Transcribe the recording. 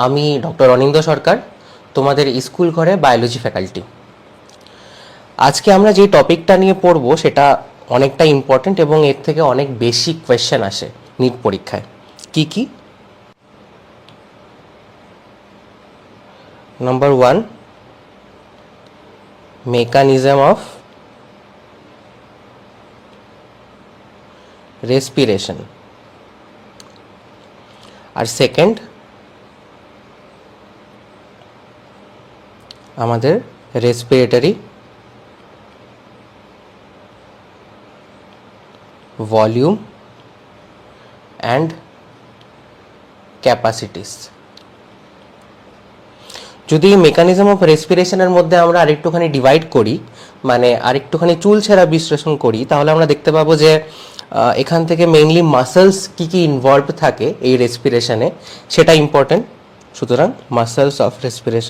আমি ডক্টর অনিন্দ সরকার, তোমাদের স্কুল ঘরে বায়োলজি ফ্যাকাল্টি। আজকে আমরা যে টপিকটা নিয়ে পড়ব সেটা অনেকটা ইম্পর্ট্যান্ট এবং এর থেকে অনেক বেশি কোয়েশ্চেন আসে নিট পরীক্ষায়। কি নাম্বার 1, মেকানিজম অফ রেসপিরেশন। আর সেকেন্ড, আমাদের রেসপিরেটরি ভলিউম অ্যান্ড ক্যাপাসিটিস। যদি মেকানিজম অফ রেসপিরেশনের মধ্যে আমরা আরেকটুখানি ডিভাইড করি, মানে আরেকটুখানি চুলছেরা বিশ্লেষণ করি, তাহলে আমরা দেখতে পাবো যে এখান থেকে মেইনলি মাসেলস কি ইনভলভ থাকে এই রেসপিরেশনে সেটা ইম্পর্টেন্ট। সুতরাং মাসেলস অফ রেসপিরেশন